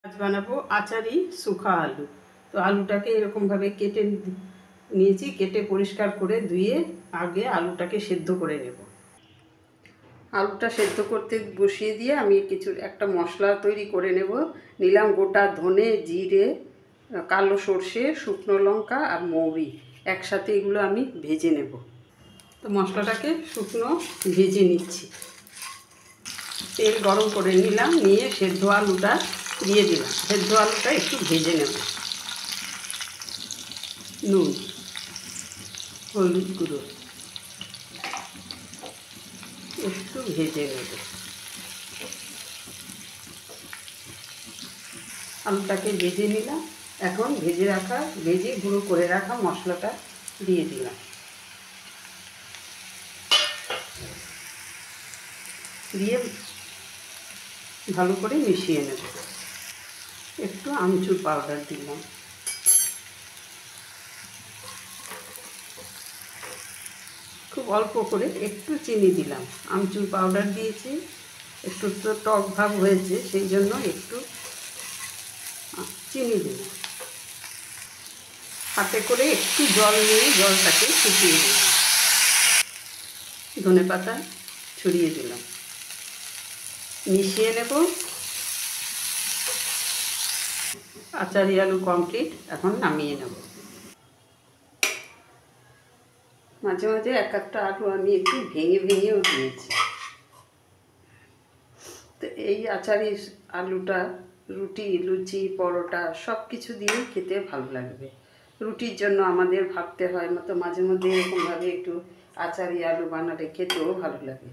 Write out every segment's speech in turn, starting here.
আজ বানাবো আচারি শুকা আলু। তো আলুটাকে এরকমভাবে কেটে নিয়েছি, কেটে পরিষ্কার করে ধুয়ে আগে আলুটাকে সেদ্ধ করে নেব। আলুটা সেদ্ধ করতে বসিয়ে দিয়ে আমি একটা মশলা তৈরি করে নিলাম গোটা ধনে, জিরে, কালো সর্ষে, শুকনো লঙ্কা আর মৌরি একসাথে, এগুলো আমি ভেজে নেব। তো মশলাটাকে শুকনো ভেজে নিচ্ছি। তেল গরম করে নিলাম, নিয়ে সেদ্ধ আলুটা দিয়ে দিলাম। সেদ্ধ আলুটা একটু ভেজে নেব। নুন, হলুদ গুঁড়ো একটু ভেজে নেব। আলুটাকে ভেজে নিলাম। এখন ভেজে গুঁড়ো করে রাখা মশলাটা দিয়ে দিলাম। দিয়ে ভালো করে মিশিয়ে নেব। একটু আমচুর পাউডার দিলাম। খুব অল্প করে একটু চিনি দিলাম। আমচুর পাউডার দিয়েছি, একটু তো টক ভাব হয়েছে, সেই জন্য একটু চিনি দিলাম। হাতে করে একটু জল নিয়ে জলটাকে ফুটিয়ে দিলাম। ধনেপাতা ছড়িয়ে দিলাম। মিশিয়ে নেব। আচারি আলু কমপ্লিট। এখন নামিয়ে নেব। মাঝে মাঝে একটা আলু আমি একটু ভেঙেও দিয়েছি। তো এই আচারি আলুটা রুটি, লুচি, পরোটা সব কিছু দিয়েই খেতে ভালো লাগবে। রুটির জন্য আমাদের ভাবতে হয় না, তো মাঝে মধ্যে এরকমভাবে একটু আচারি আলু বানালে খেতেও ভালো লাগে।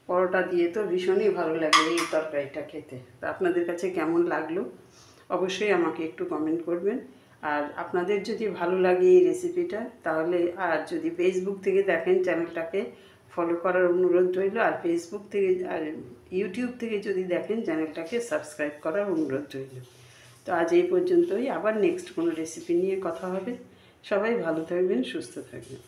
পরোটা দিয়ে তো ভীষণই ভালো লাগে এই তরকারিটা খেতে। তো আপনাদের কাছে কেমন লাগলো অবশ্যই আমাকে একটু কমেন্ট করবেন। আর আপনাদের যদি ভালো লাগে এই রেসিপিটা, তাহলে আর যদি ফেসবুক থেকে দেখেন চ্যানেলটাকে ফলো করার অনুরোধ রইল। আর ফেসবুক থেকে আর ইউটিউব থেকে যদি দেখেন চ্যানেলটাকে সাবস্ক্রাইব করার অনুরোধ রইল। তো আজ এই পর্যন্তই। আবার নেক্সট কোনো রেসিপি নিয়ে কথা হবে। সবাই ভালো থাকবেন, সুস্থ থাকবেন।